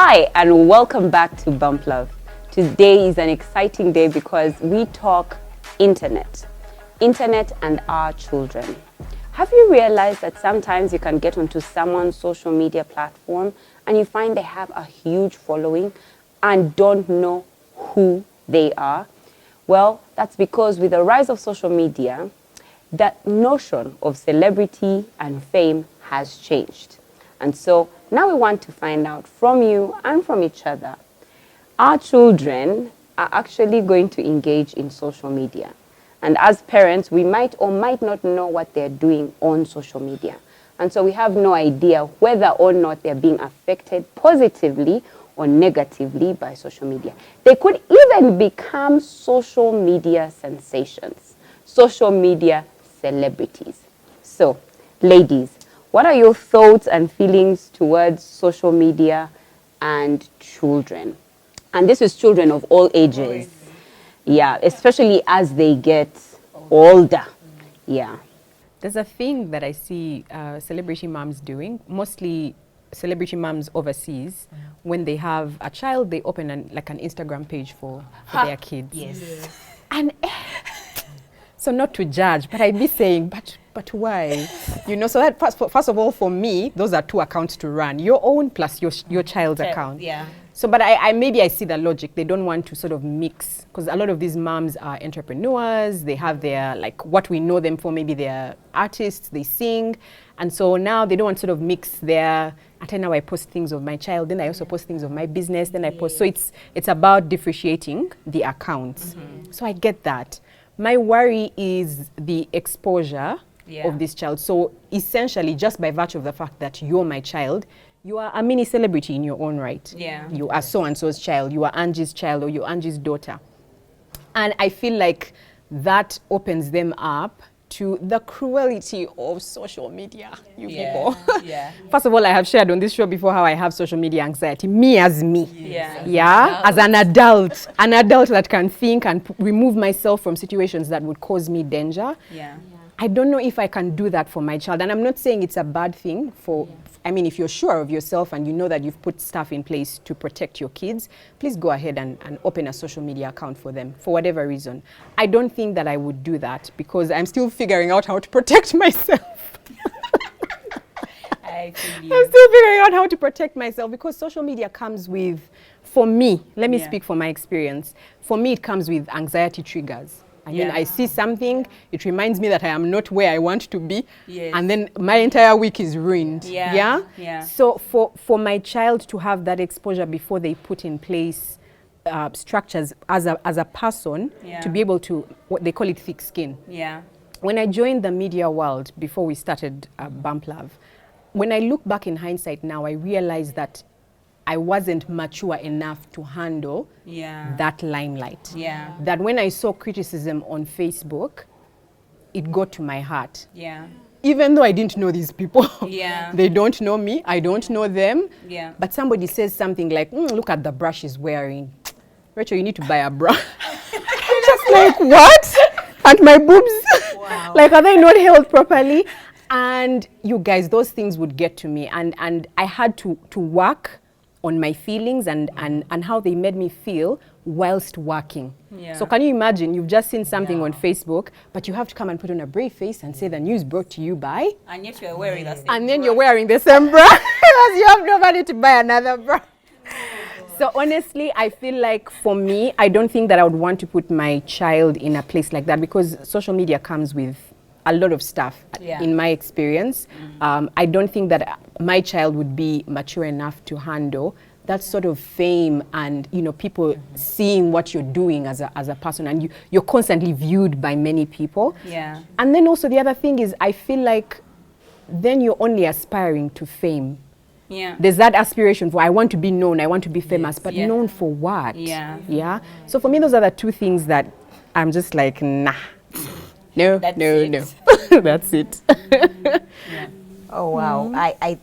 Hi, and welcome back to Bump Love. Today is an exciting day because we talk internet and our children. Have you realized that sometimes you can get onto someone's social media platform and you find they have a huge following and don't know who they are? Well, that's because with the rise of social media, that notion of celebrity and fame has changed. And so now we want to find out from you and from each other, our children are actually going to engage in social media. And as parents, we might or might not know what they're doing on social media. And so we have no idea whether or not they're being affected positively or negatively by social media. They could even become social media sensations, social media celebrities. So, ladies, what are your thoughts and feelings towards social media and children? And this is children of all ages. Yeah, especially as they get older. Yeah. There's a thing that I see celebrity moms doing, mostly celebrity moms overseas. When they have a child, they open an Instagram page for their kids. Yes. And so not to judge, but I'd be saying, but why? You know, so that first of all, for me, those are two accounts to run. Your own plus your child's account. Yeah. So, but I maybe I see the logic. They don't want to sort of mix, because a lot of these moms are entrepreneurs. They have their, like, what we know them for. Maybe they're artists, they sing. And so now they don't want to sort of mix their, now I post things of my child, then I also post things of my business, then I post. So it's about differentiating the accounts. So I get that. My worry is the exposure of this child. So essentially, just by virtue of the fact that you're my child, you are a mini celebrity in your own right. Yeah. You are so-and-so's child, you are Angie's child, or you're Angie's daughter. And I feel like that opens them up to the cruelty of social media, people. Yeah. First of all, I have shared on this show before how I have social media anxiety. Me as me. Yeah. As an adult that can think and remove myself from situations that would cause me danger. Yeah. I don't know if I can do that for my child. And I'm not saying it's a bad thing if you're sure of yourself and you know that you've put stuff in place to protect your kids, please go ahead and open a social media account for them for whatever reason. I don't think that I would do that because I'm still figuring out how to protect myself. I'm still figuring out how to protect myself because social media comes with, for me, let me speak from my experience. For me, it comes with anxiety triggers. I mean, I see something, it reminds me that I am not where I want to be, and then my entire week is ruined. Yeah. So for my child to have that exposure before they put in place structures as a person, to be able to, what they call it, thick skin. Yeah. When I joined the media world before we started Bump Love, when I look back in hindsight now, I realize that I wasn't mature enough to handle that limelight. Yeah. That when I saw criticism on Facebook, it got to my heart. Yeah. Even though I didn't know these people. Yeah. They don't know me, I don't know them. Yeah. But somebody says something like, look at the bra she's wearing. Rachel, you need to buy a bra. I'm just like, what? And my boobs? Wow. Like, are they not held properly? And you guys, those things would get to me. And I had to work on my feelings and how they made me feel whilst working. Yeah. So can you imagine, you've just seen something on Facebook, but you have to come and put on a brave face and say the news brought to you by... And yet you're wearing the same And then bra. you're wearing the same bra because you have nobody to buy another bra. So honestly, I feel like for me, I don't think that I would want to put my child in a place like that because social media comes with a lot of stuff in my experience. I don't think that my child would be mature enough to handle that sort of fame and people seeing what you're doing as a person, and you're constantly viewed by many people. Yeah. And then also the other thing is I feel like then you're only aspiring to fame. Yeah. There's that aspiration for I want to be known, I want to be famous, but known for what? Yeah. So for me, those are the two things that I'm just like, nah. No. That's it. Oh, wow. I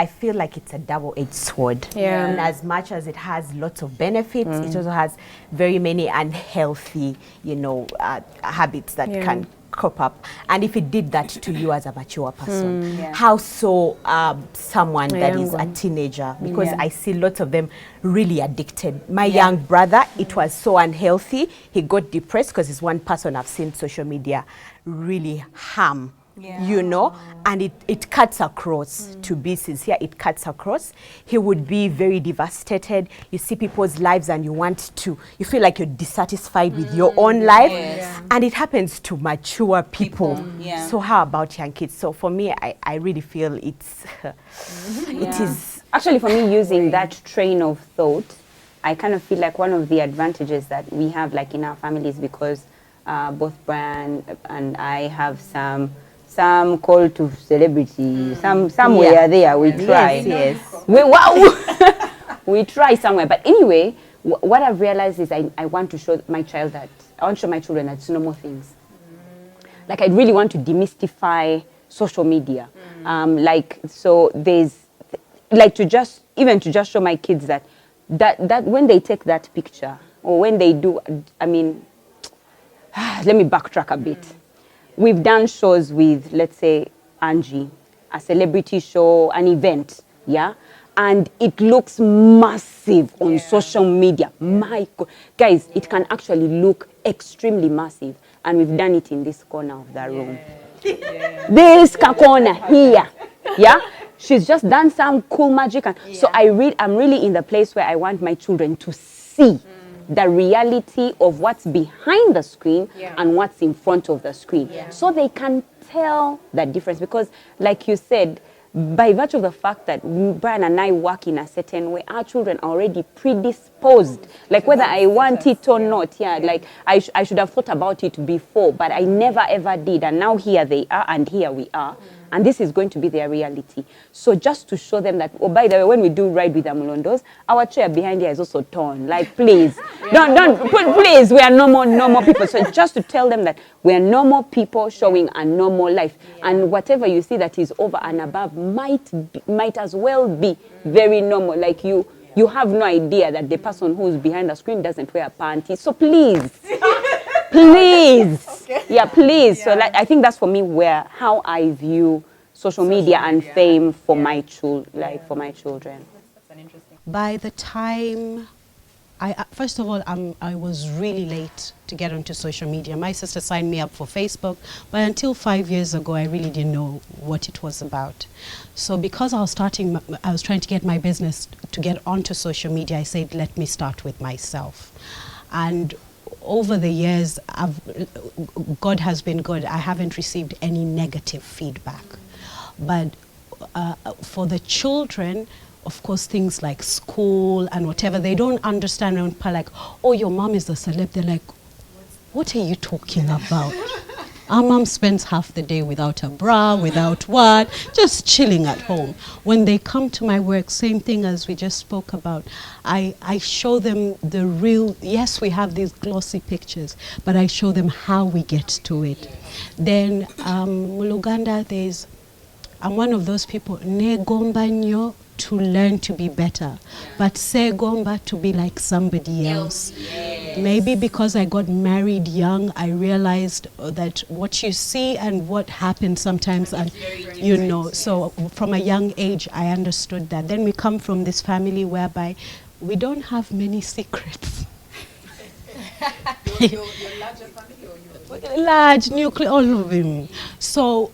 feel like it's a double-edged sword. Yeah. And as much as it has lots of benefits, it also has very many unhealthy, habits that can crop up, and if it did that to you as a mature person, how so someone that is a teenager? Because I see lots of them really addicted. My young brother, it was so unhealthy. He got depressed because he's one person I've seen social media really harm. You know, and it cuts across, to be sincere, it cuts across. He would be very devastated. You see people's lives and you feel like you're dissatisfied with your own life. And it happens to mature people. So how about young kids? So for me, I really feel it's, it is. Actually, for me, using that train of thought, I kind of feel like one of the advantages that we have like in our families, because both Brian and I have some call to celebrity, somewhere there we try. We try somewhere. But anyway, what I've realized is I want to show my child that, I want to show my children that it's normal things. Like I really want to demystify social media. Like, so there's, like to just show my kids that when they take that picture, or when they do, I mean, let me backtrack a bit. We've done shows with, let's say, Angie, a celebrity show, an event, and it looks massive on social media. My God. Guys, it can actually look extremely massive, and we've done it in this corner of the room. This corner here, she's just done some cool magic, and so I'm really in the place where I want my children to see the reality of what's behind the screen and what's in front of the screen, so they can tell the difference. Because like you said, by virtue of the fact that Brian and I work in a certain way, our children are already predisposed, like whether I want it or not. Like I should have thought about it before, but I never ever did, and now here they are, and here we are. And this is going to be their reality. So just to show them that, oh, by the way, when we do Ride with Amulondos, our chair behind here is also torn. Like, please, please, we are normal people. So just to tell them that we are normal people showing a normal life. And whatever you see that is over and above might as well be very normal. Like you have no idea that the person who's behind the screen doesn't wear panties. So please. Please. Please. So like, I think that's for me how I view social media and fame for my for my children. That's an interesting. By the time first of all, I was really late to get onto social media. My sister signed me up for Facebook, but until 5 years ago, I really didn't know what it was about. So because I was trying to get my business to get onto social media, I said, let me start with myself. And over the years, God has been good. I haven't received any negative feedback. But for the children, of course, things like school and whatever, they don't understand when people are like, oh, your mom is a celeb. They're like, what are you talking about? Our mom spends half the day without a bra, without what, just chilling at home. When they come to my work, same thing as we just spoke about. I show them the real, yes, we have these glossy pictures, but I show them how we get to it. Then Muluganda, I'm one of those people, negomba nyo, to learn to be better, but segomba, to be like somebody else. Maybe because I got married young, I realized that what you see and what happens sometimes, and you know, so from a young age I understood that. Then we come from this family whereby we don't have many secrets. Your larger family or your large nuclear, all of them. So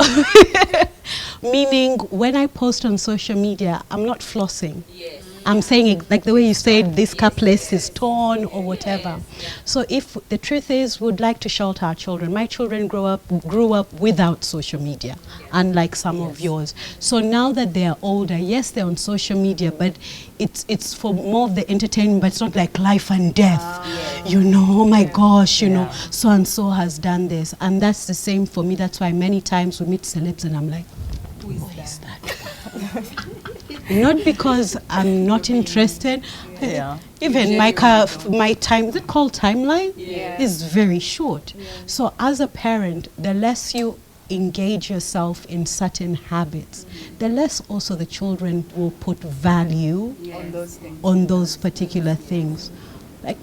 meaning when I post on social media, I'm not flossing. Yes. I'm saying it like the way you said, this capless is torn or whatever. So if the truth is, we'd like to shelter our children. My children grew up without social media, unlike some of yours. So now that they are older, yes, they're on social media, but it's for more of the entertainment, but it's not like life and death. You know, oh my gosh, you know, so and so has done this. And that's the same for me. That's why many times we meet celebs and I'm like, who is that? Not because I'm not interested. Even my time, is it called timeline? Is very short. So as a parent, the less you engage yourself in certain habits, the less also the children will put value on those particular things. like,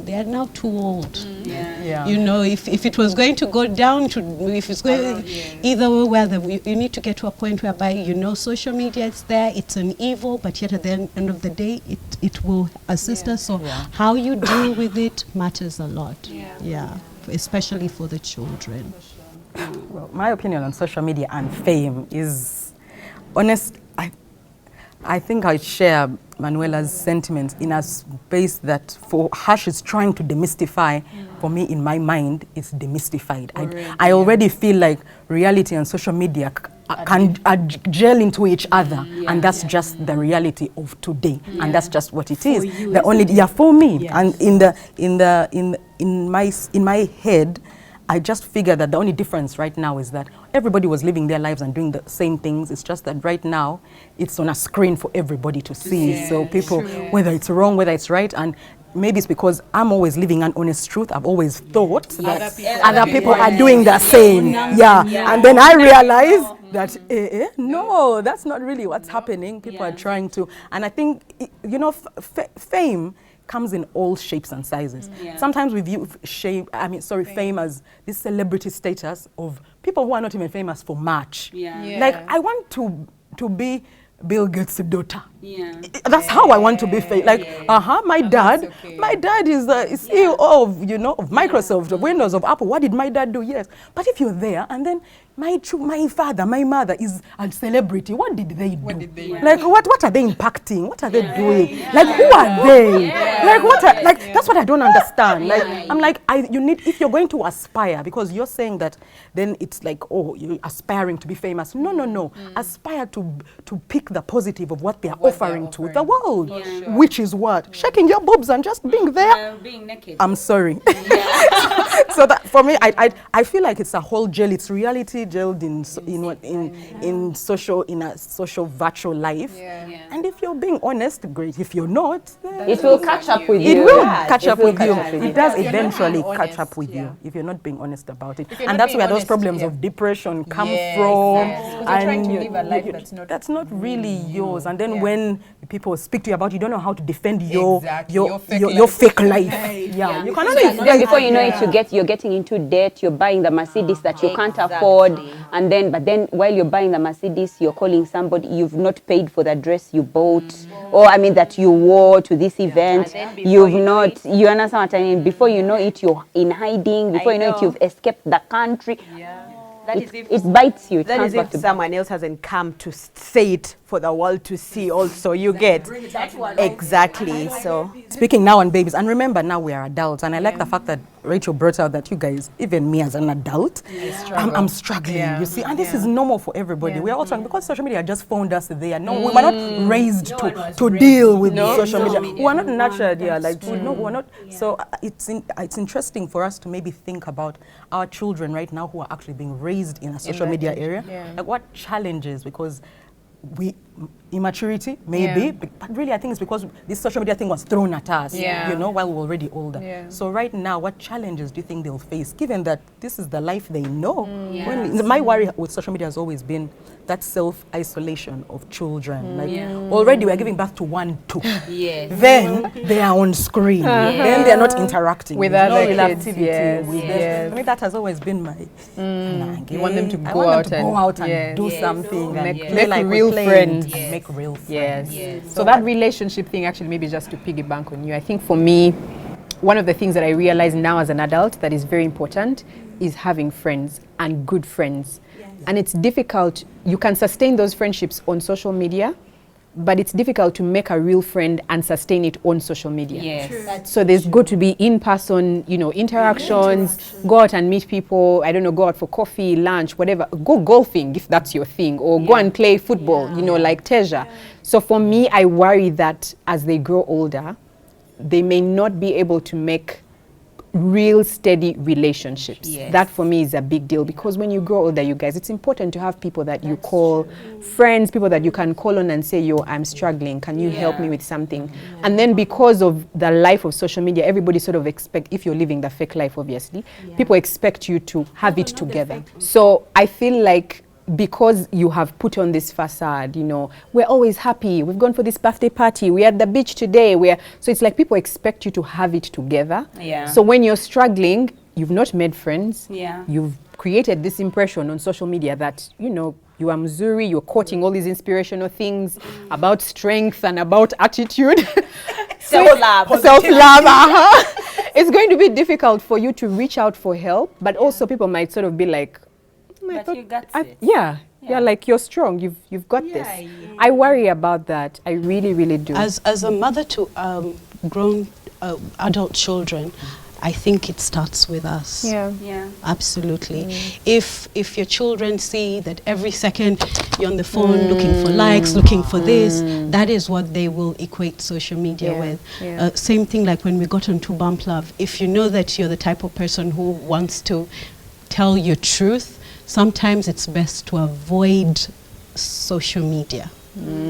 they are now too old. Yeah. You know, if it was going to go down to, if it's going, either way, whether you need to get to a point whereby, you know, social media is there, it's an evil, but yet at the end of the day, it will assist us. So how you deal with it matters a lot. Yeah, especially for the children. Well, my opinion on social media and fame is honest. I think I share Manuela's sentiments in a space that for her she's trying to demystify. For me, in my mind, it's demystified. I already feel like reality and social media can gel into each other, and that's just the reality of today, and that's just what it is. The only for me, and in my head, I just figure that the only difference right now is that everybody was living their lives and doing the same things. It's just that right now it's on a screen for everybody to see. So people, whether it's wrong, whether it's right, and maybe it's because I'm always living an honest truth. I've always thought that other people are doing the same. And then I realize that, no, that's not really what's happening. People are trying to, and I think, you know, fame comes in all shapes and sizes. Sometimes we view fame as this celebrity status of people who are not even famous for much. Like, I want to be Bill Gates' daughter. That's how I want to be famous. Like, my dad is CEO of Microsoft, of Windows, of Apple. What did my dad do? Yes. But if you're there and then my father, my mother is a celebrity, what did they do? Like, what are they impacting? What are they doing? Like, who are they? Like, that's what I don't understand. Like, I'm like, if you're going to aspire, because you're saying that then it's like, oh, you're aspiring to be famous. No. Aspire to pick the positive of what they are offering to the world, which is what? Shaking your boobs and just being there. Being naked. I'm sorry. So that for me, I feel like it's a whole gel. It's reality gelled in a social virtual life. And if you're being honest, great. If you're not, then It will catch up with you. it will catch up with you. catch up with It does eventually catch up with you if you're not being honest about it. And that's where those problems of depression come from. Because you're trying to live a life that's not really yours. And then when people speak to you about, you don't know how to defend your fake life. You cannot Then before you know it, you're getting into debt. You're buying the Mercedes that you can't afford, but then while you're buying the Mercedes, you're calling somebody. You've not paid for the dress you bought, or that you wore to this event. You've not. You understand what I mean? Before you know it, you're in hiding. Before you know it, you've escaped the country. It bites you. That is if someone else hasn't come to say it for the world to see also. You get exactly. So speaking now on babies, and remember now we are adults, and I like the fact that Rachel brought out that you guys, even me as an adult, I'm struggling, you see, and this is normal for everybody. We are all struggling because social media just found us there. No, we were not raised to deal with social media. We are not nurtured, we're not. So it's interesting for us to maybe think about our children right now who are actually being raised in a social media area. Like, what challenges, because immaturity maybe, but really I think it's because this social media thing was thrown at us, while we're already older. So right now, what challenges do you think they'll face, given that this is the life they know? My worry with social media has always been that self-isolation of children. Like, already we're giving birth to 1, 2. Then they are on screen. Then they're not interacting with other real kids. activity. I mean, that has always been my You want them to I go want them to out go out and do something and make play like real we're playing friends. and make real friends. So that relationship thing, actually, maybe just to piggyback on you, I think for me, one of the things that I realize now as an adult that is very important is having friends, and good friends. And it's difficult. You can sustain those friendships on social media, but it's difficult to make a real friend and sustain it on social media. So there's got to be in-person, interactions, go out and meet people, go out for coffee, lunch, whatever, go golfing if that's your thing, or go and play football, like Teja. So for me, I worry that as they grow older, they may not be able to make real steady relationships. That for me is a big deal, because when you grow older, you guys, it's important to have people that you call friends, people that you can call on and say, I'm struggling, can you help me with something? And then because of the life of social media, everybody sort of if you're living the fake life, obviously, people expect you to have it together. So I feel like because you have put on this facade, you know, we're always happy, we've gone for this birthday party, we're at the beach today, so it's like people expect you to have it together. Yeah. So when you're struggling, you've not made friends. Yeah. You've created this impression on social media that, you know, you are Mzuri, you're quoting all these inspirational things about strength and about attitude. Self-love. Self-love. It's going to be difficult for you to reach out for help, but also people might sort of be like, But you got it. Yeah, like you're strong, you've got this. I worry about that. I really, really do. As a mother to grown adult children, I think it starts with us. Yeah. Absolutely. If your children see that every second you're on the phone looking for likes, looking for this, that is what they will equate social media with. Same thing like when we got onto Bump Love. If you know that you're the type of person who wants to tell your truth, sometimes it's best to avoid social media.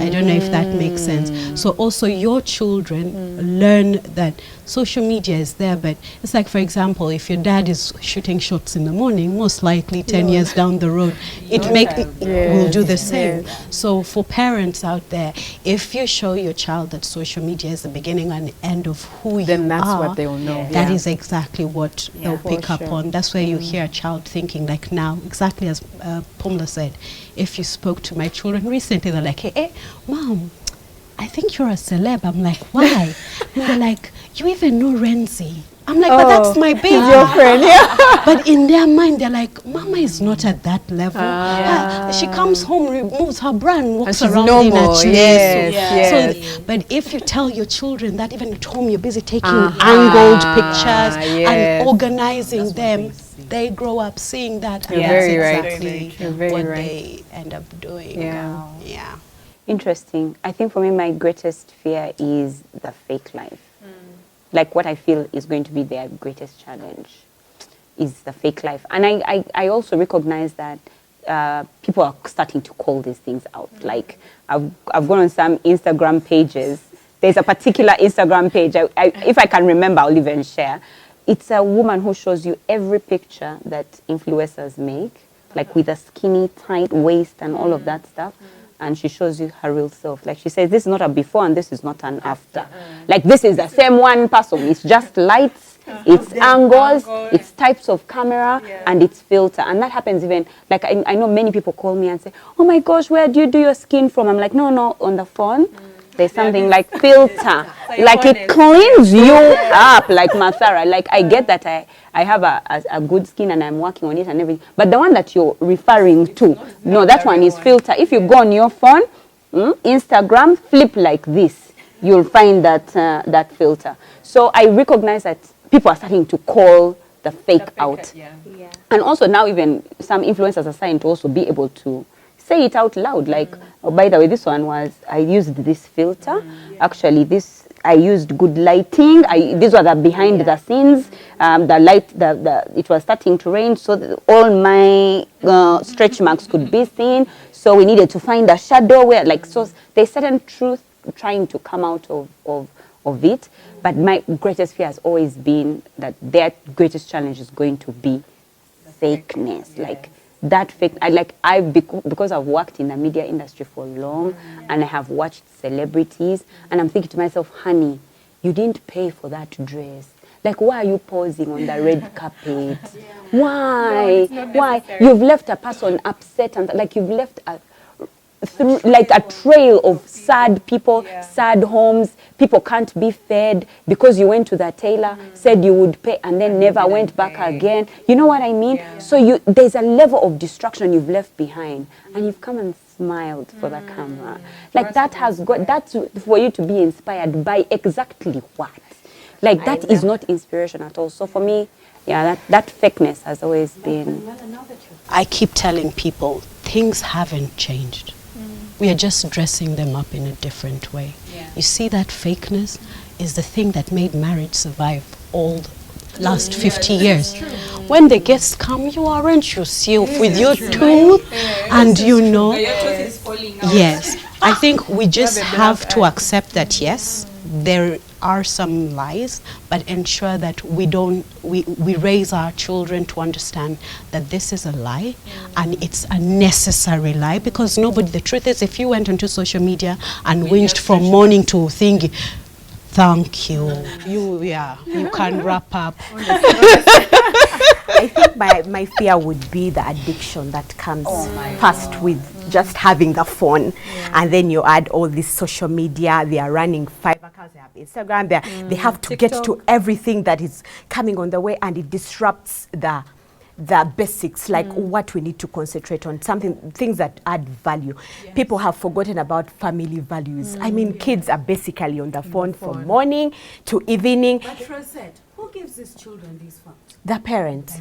I don't know if that makes sense. So also your children learn that social media is there, but it's like, for example, if your dad is shooting shots in the morning, most likely 10 years down the road, it will do the same. So for parents out there, if you show your child that social media is the beginning and end of who you are, then that's what they will know. that is exactly what they'll pick up on. That's where you hear a child thinking, like now, exactly as Pumla said, if you spoke to my children recently, they're like, hey, Mom, I think you're a celeb. I'm like, why? And they're like, you even know Renzi. I'm like, but that's my baby. Your friend, But in their mind, they're like, Mama is not at that level. She comes home, removes her bra and walks around in a chile. So, but if you tell your children that even at home you're busy taking angled pictures and organizing them, they grow up seeing that, and that's exactly what they end up doing. Yeah. Interesting. I think for me, my greatest fear is the fake life. Like what I feel is going to be their greatest challenge is the fake life. And I also recognize that people are starting to call these things out. Like I've gone on some Instagram pages. There's a particular Instagram page, if I can remember, I'll even share. It's a woman who shows you every picture that influencers make, like with a skinny, tight waist and all of that stuff. And she shows you her real self. Like she says, this is not a before and this is not an after. Like this is the same one person. It's just lights, it's angles, it's types of camera, and it's filter. And that happens even, like I know many people call me and say, oh my gosh, where do you do your skin from? I'm like, no, on the phone. There's something like filter, like it cleans you up, like mascara. Like I get that I have a good skin and I'm working on it and everything. But the one that you're referring to, no, that one is filter. If you go on your phone, Instagram, flip like this, you'll find that filter. So I recognize that people are starting to call the fake out. And also now even some influencers are starting to also be able to say it out loud, like, oh, by the way, this one was, I used this filter. Actually, I used good lighting. These were the behind the scenes. The light, it was starting to rain, so all my stretch marks could be seen. So we needed to find a shadow where, like, so there's certain truth trying to come out of it. But my greatest fear has always been that their greatest challenge is going to be fakeness, like. That fake, because I've worked in the media industry for long and I have watched celebrities and I'm thinking to myself, honey, you didn't pay for that dress. Like, why are you posing on the red carpet? Why? Why? You've left a person upset and like you've left like a trail of sad people, sad homes. People can't be fed because you went to the tailor, said you would pay, and then never went back again. You know what I mean? So there's a level of destruction you've left behind, and you've come and smiled for the camera. Like that's for you to be inspired by exactly what? Like that is not inspiration at all. So for me, that fakeness has always been. I keep telling people things haven't changed. We are just dressing them up in a different way. You see, that fakeness is the thing that made marriage survive all the last 50 years. When the guests come, you aren't yourself with your tooth and you know. Yes, I think we just have to accept that, yes, there are some lies, but ensure that we raise our children to understand that this is a lie, and it's a necessary lie, because the truth is, if you went onto social media and whinged from morning to thingy, thank you. You can wrap up. I think my fear would be the addiction that comes first with just having the phone, and then you add all this social media. They are running 5 accounts, they have Instagram, they have to TikTok. get to everything that is coming on the way, and it disrupts the basics, like what we need to concentrate on, things that add value. People have forgotten about family values. I mean, kids are basically on the phone from morning to evening. But Rosette, who gives these children these phones? The parents.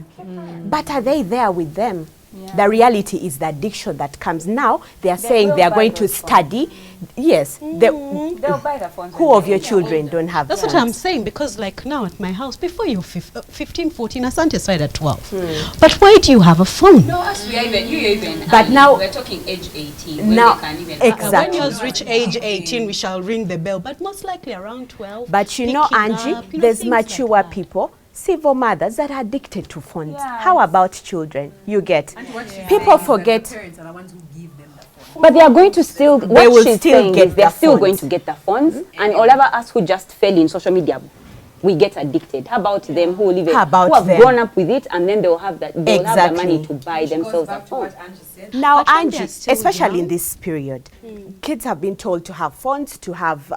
But are they there with them? The reality is the addiction that comes now. They are saying they are going to study. Yes. They'll buy the phones. Who of your children don't have That's what I'm saying, because like now at my house, before you're 15, 14, Asante started at 12. But why do you have a phone? No, us, we are even. But now- we're talking age 18. When Now- they can even exactly. When yours reach age 18, we shall ring the bell, but most likely around 12. But you know, picking Angie, up, you know, there's things like mature that. people, civil mothers that are addicted to phones. Yes. How about children? You get. People forget. Parents are the ones who give them the phone. But they are going to still, what will she's still saying get is they're the still phones. going to get the phones, and all of us who just fell in social media, we get addicted. How about them who live How about who have them? grown up with it, and then they'll have have the money Exactly. to buy Which goes themselves a back to phone. what Angie said. Now, But when Angie, they're still especially in young- this period, kids have been told to have phones, to have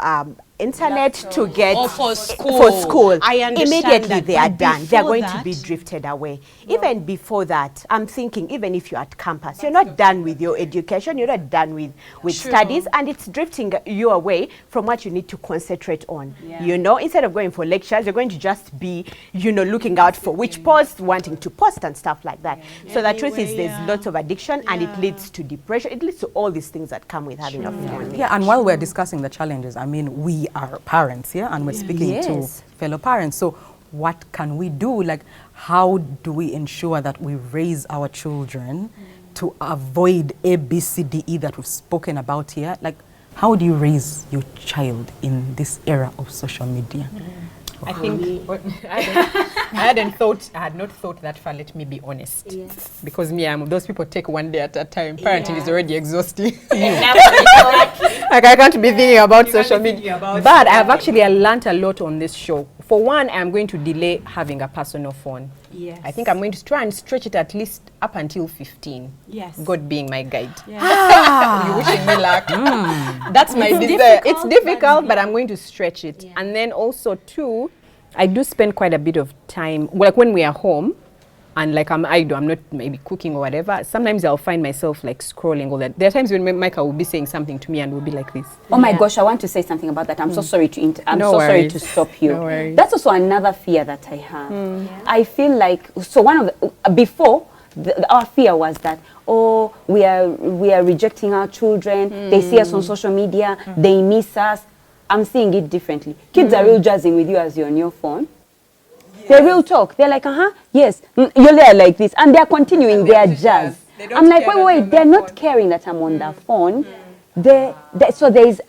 internet, to get Or for for school. I understand Immediately that, they are but done. They are before going to be that- drifted away. Even before that, I'm thinking, even if you're at campus, you're not done with your education, you're not done with studies, and it's drifting you away from what you need to concentrate on. You know, instead of going for lectures, you're going to just be, looking out for which post, wanting to post and stuff like that. So the truth is, Anyway, there's lots of addiction, and it leads to depression. It leads to all these things that come with having a phone. Yeah, and while we're discussing the challenges, I mean, we are parents, and we're speaking Yes. to fellow parents. So what can we do? Like, how do we ensure that we raise our children to avoid A, B, C, D, E that we've spoken about here? Like, how do you raise your child in this era of social media? I think I had not thought that far. Let me be honest, because those people take one day at a time. Parenting is already exhausting. Like I can't be thinking about social media. But I have actually learned a lot on this show. For one, I'm going to delay having a personal phone. Yes. I think I'm going to try and stretch it at least up until 15. Yes. God being my guide. You wishing me luck. That's my desire. It's difficult, but I'm going to stretch it. And then also too, I do spend quite a bit of time, like when we are home, and like I'm idle, I'm not maybe cooking or whatever. Sometimes I'll find myself like scrolling all that. There are times when Micah will be saying something to me and will be like this. Oh my gosh, I want to say something about that. I'm so sorry to I'm No so sorry worries. to stop you. No worries. That's also another fear that I have. I feel like, so one of the, before our fear was that, oh, we are rejecting our children. They see us on social media. They miss us. I'm seeing it differently. Kids are real jazzing with you as you're on your phone. They real talk. They're like, yes, you're there like this. And they're continuing their jazz. I'm like, wait, they're not caring that I'm on the phone. So there's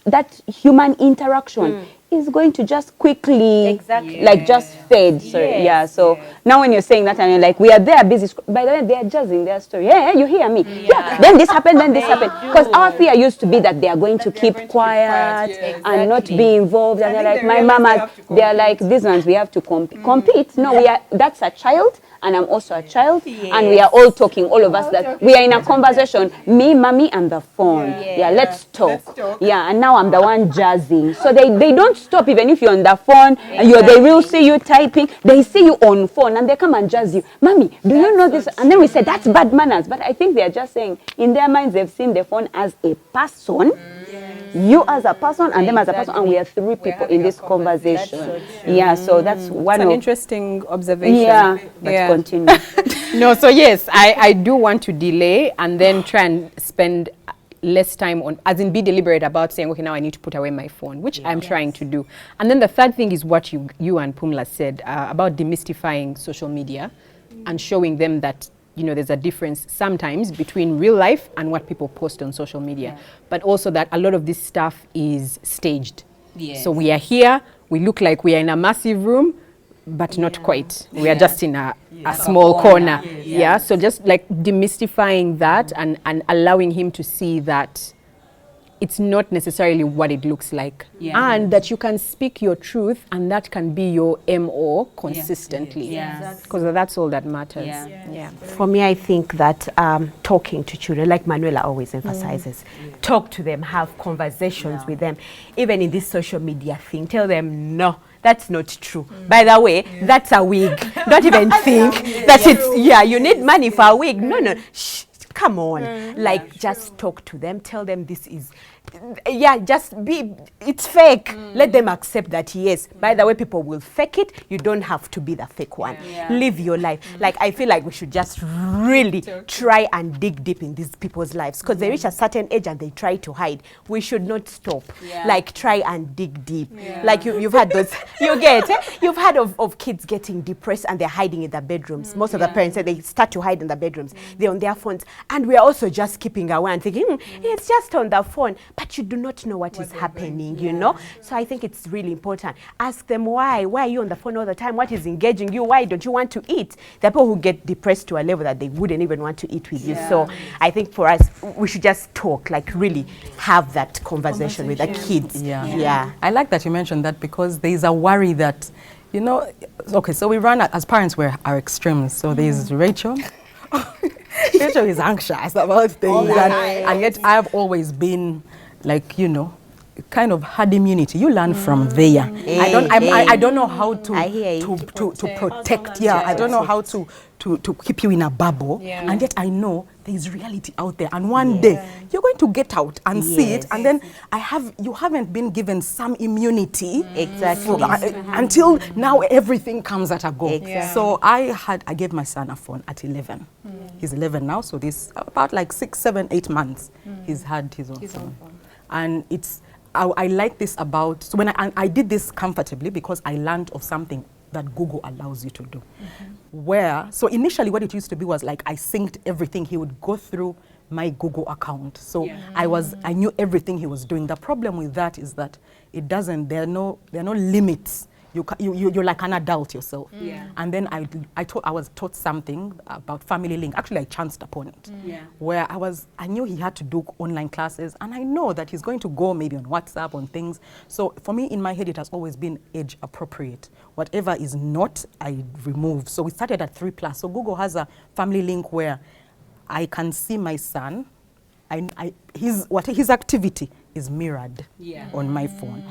that human interaction is going to just quickly like just fade. Sorry, so now when you're saying that and you're like, we are there busy, by the way, they're jazzing their story. Yeah, you hear me. Yeah. Then this happened, then this happened. Because our fear used to be that they are going to keep quiet and not be involved. And they're like, my mama, they're like, these ones, we have to compete. No, that's a child. And I'm also a child, and we are all talking, all of us, that we are in a conversation, me, mommy, and the phone. Yeah, let's talk. Yeah, and now I'm the one jazzing. So they don't stop even if you're on the phone, and they will see you typing. They see you on phone, and they come and jazz you. Mommy, do you know this? And then we say, that's bad manners. But I think they are just saying, in their minds, they've seen the phone as a person. You as a person and them as a person, and we are three people in this conversation. So that's one It's an of interesting observation. yeah. But continue. No, so yes, I do want to delay and then try and spend less time on, as in be deliberate about saying, okay, now I need to put away my phone, which I'm trying to do. And then the third thing is what you and Pumla said about demystifying social media and showing them that there's a difference sometimes between real life and what people post on social media, but also that a lot of this stuff is staged. Yes. So we are here, we look like we are in a massive room, but not quite. We are just in a small corner. Yeah. So just like demystifying that and allowing him to see that it's not necessarily what it looks like. Yeah. And that you can speak your truth and that can be your MO consistently. Yeah. Because that's all that matters. Yeah. For me, I think that talking to children, like Manuela always emphasizes, talk to them, have conversations with them. Even in this social media thing, tell them, no, that's not true. By the way, that's a wig. Don't even think that it's, you need money for a wig. No. Shh, come on. Like, just talk to them. Tell them this is, just be, it's fake. Let them accept that, yes, by the way, people will fake it. You don't have to be the fake one. Live your life. Like, I feel like we should just really try and dig deep in these people's lives, because they reach a certain age and they try to hide. We should not stop. Like, try and dig deep. Like, you've had those, you've heard of kids getting depressed and they're hiding in their bedrooms. Most of the parents say they start to hide in their bedrooms. They're on their phones. And we're also just keeping away and thinking, it's just on the phone. But you do not know what is happening, you know? So I think it's really important. Ask them why. Why are you on the phone all the time? What is engaging you? Why don't you want to eat? There are people who get depressed to a level that they wouldn't even want to eat with you. So I think for us, we should just talk, like really have that conversation with the kids. I like that you mentioned that, because there's a worry that, you know, okay, so we run, as parents, we're our extremes. So there's Rachel. Rachel is anxious about things, and yet I've always been like, you know, kind of herd immunity. You learn from there. I don't know how to protect. I don't know how to keep you in a bubble, and yet I know there is reality out there, and one day you're going to get out and see it, and then you haven't been given some immunity until now everything comes at a go. So I gave my son a phone at 11. He's 11 now, so this about like 6, 7, 8 months he's had his own phone. And it's I like this about, so when I did this comfortably because I learned of something that Google allows you to do. So initially what it used to be was like I synced everything. He would go through my Google account. So I knew everything he was doing. The problem with that is that there are no limits. You're like an adult yourself. And then I was taught something about Family Link. Actually, I chanced upon it. Where I knew he had to do online classes, and I know that he's going to go maybe on WhatsApp, on things. So for me, in my head, it has always been age appropriate. Whatever is not, I remove. So we started at 3+. So Google has a Family Link where I can see my son. His activity is mirrored on my phone.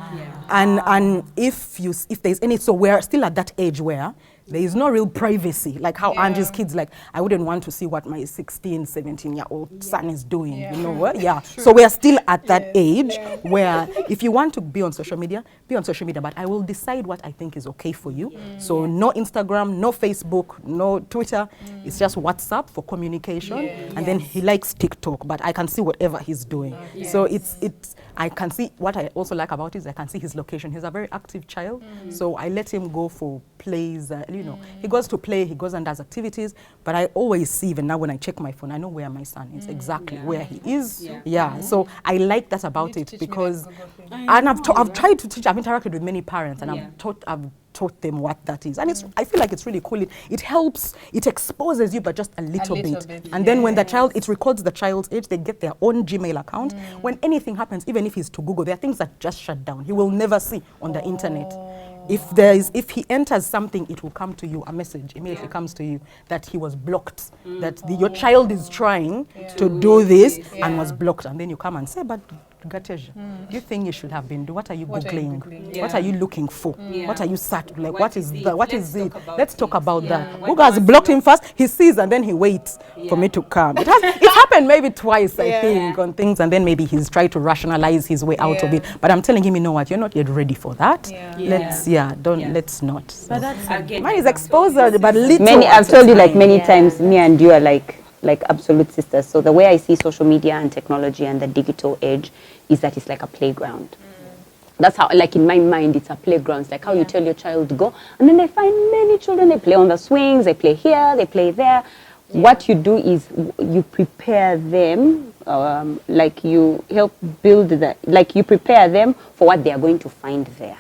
And if there's any, so we're still at that age where there is no real privacy, like how Angie's kids, like I wouldn't want to see what my 16, 17-year-old son is doing, you know what? So we're still at that age where if you want to be on social media, be on social media, but I will decide what I think is okay for you. So no Instagram, no Facebook, no Twitter, it's just WhatsApp for communication, and then he likes TikTok, but I can see whatever he's doing. So I can see, what I also like about it is I can see his location. He's a very active child, so I let him go for plays, you know, he goes to play, he goes and does activities, but I always see, even now when I check my phone, I know where my son is, exactly where he is. So I like that about it, because, and I've tried to teach, I've interacted with many parents, and I've taught them what that is, and I feel like it's really cool. It helps, it exposes you, but just a little bit. And then when it records the child's age, they get their own Gmail account. When anything happens, even if he's to Google, there are things that just shut down. He will never see on the internet. If he enters something, it will come to you, a message immediately comes to you that he was blocked, that your child is trying to do this and was blocked, and then you come and say, but Gateja, you think you should have been doing? What are you Googling? What are you looking for? What are you like? What is it? Let's talk about that. Google has blocked him first. He sees and then he waits for me to come. It's happened maybe twice, I think, on things, and then maybe he's tried to rationalize his way out of it. But I'm telling him, you know what? You're not yet ready for that. Let's not. So. But that's mine is exposure, but little. I've told you like many times, me and you are like absolute sisters. So the way I see social media and technology and the digital age is that it's like a playground. That's how, like in my mind, it's a playground. It's like how you tell your child to go. And then I find many children, they play on the swings, they play here, they play there. What you do is you prepare them, like you help build like you prepare them for what they are going to find there.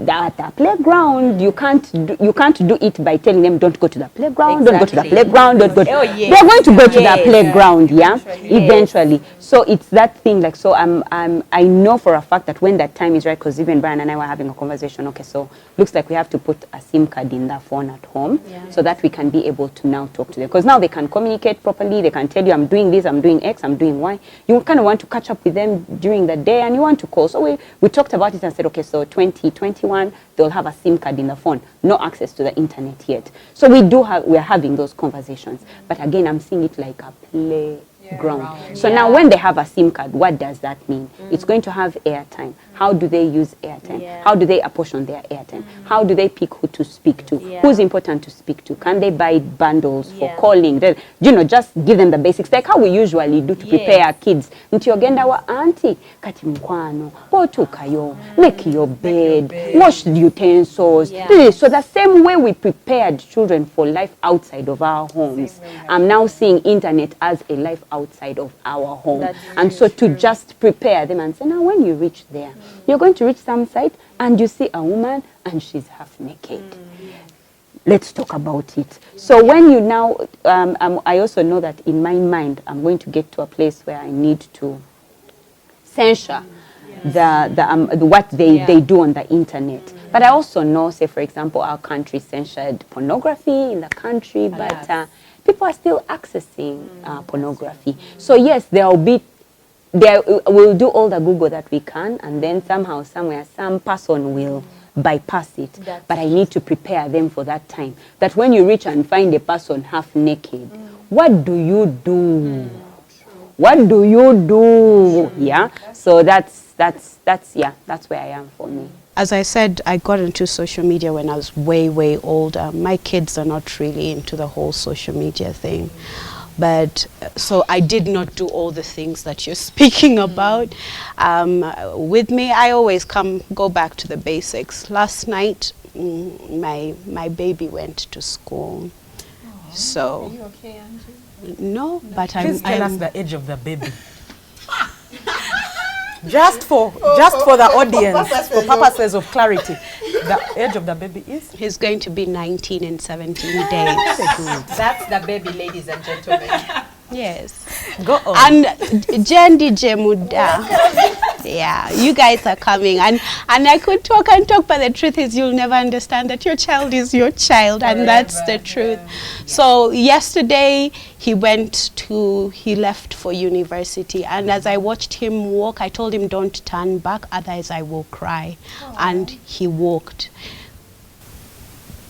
At the playground, you can't do it by telling them don't go to the playground, don't go to the playground, don't go. They're going to go to the playground, eventually. So it's that thing. Like, so I know for a fact that when that time is right, because even Brian and I were having a conversation. Okay, so looks like we have to put a SIM card in the phone at home, so that we can be able to now talk to them. Because now they can communicate properly. They can tell you, I'm doing this, I'm doing X, I'm doing Y. You kind of want to catch up with them during the day, and you want to call. So we talked about it and said, okay, so 2021, they'll have a SIM card in the phone, no access to the internet yet. So we're having those conversations. But again, I'm seeing it like a playground. So now when they have a SIM card, what does that mean? It's going to have airtime. How do they use airtime? How do they apportion their airtime? How do they pick who to speak to? Who's important to speak to? Can they buy bundles for calling? Then, just give them the basics, like how we usually do to prepare our kids. Nti ogenda wa auntie, kati mkwano, otukayo, make your bed, wash the utensils. So the same way we prepared children for life outside of our homes, I'm now seeing internet as a life outside of our home. And so to just prepare them and say, now when you reach there, you're going to reach some site and you see a woman and she's half naked. Let's talk about it. So when you now, I also know that in my mind, I'm going to get to a place where I need to censure what they do on the internet. But I also know, say for example, our country censored pornography in the country, but people are still accessing pornography. So yes, we'll do all the Google that we can, and then somehow, somewhere, some person will bypass it. But I need to prepare them for that time. That when you reach and find a person half naked, what do you do? What do you do? Yeah. So that's where I am for me. As I said, I got into social media when I was way, way older. My kids are not really into the whole social media thing. But so I did not do all the things that you're speaking about. With me, I always go back to the basics. Last night, my baby went to school. So, are you okay, Angie? No, but Please I'm tell us the age of the baby. Just for the audience, for purposes of clarity, the age of the baby is? He's going to be 19 in 17 days. That's the baby, ladies and gentlemen. Yes. Go on. And Jendi Jemuda. Yeah, you guys are coming. And I could talk and talk, but the truth is you'll never understand that your child is your child, and that's the truth. So yesterday he left for university, and as I watched him walk, I told him don't turn back, otherwise I will cry. And he walked.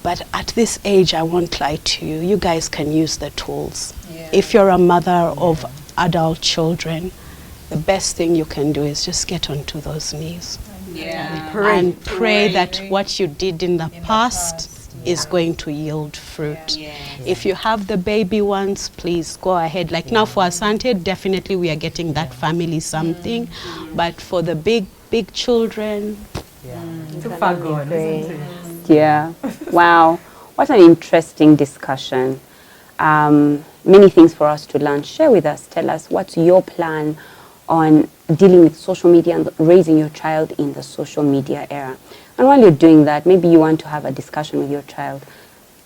But at this age, I won't lie to you, you guys can use the tools. If you're a mother of adult children, the best thing you can do is just get onto those knees. And pray that what you did in the past is going to yield fruit. If you have the baby ones, please go ahead. Like now for Asante, definitely we are getting that family something. But for the big children, Too far gone, isn't it? Yeah. Wow. What an interesting discussion. Many things for us to learn. Share with us. Tell us what's your plan on dealing with social media and raising your child in the social media era. And while you're doing that, maybe you want to have a discussion with your child.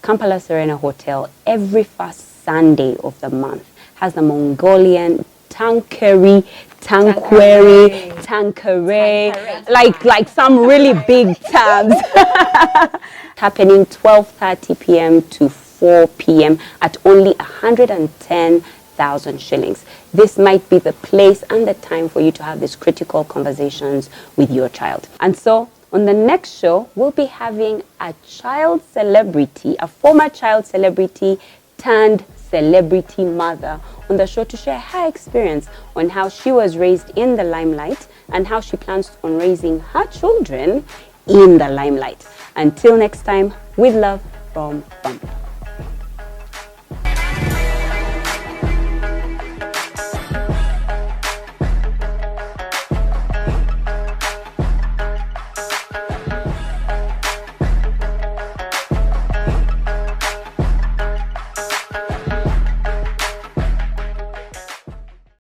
Kampala Serena Hotel, every first Sunday of the month, has the Mongolian Tanqueray, like some really big terms. Happening 12:30 p.m. to 4 p.m. at only 110,000 shillings. This might be the place and the time for you to have these critical conversations with your child. And so on the next show, we'll be having a child celebrity, a former child celebrity turned celebrity mother on the show to share her experience on how she was raised in the limelight and how she plans on raising her children in the limelight. Until next time, with love from Bump.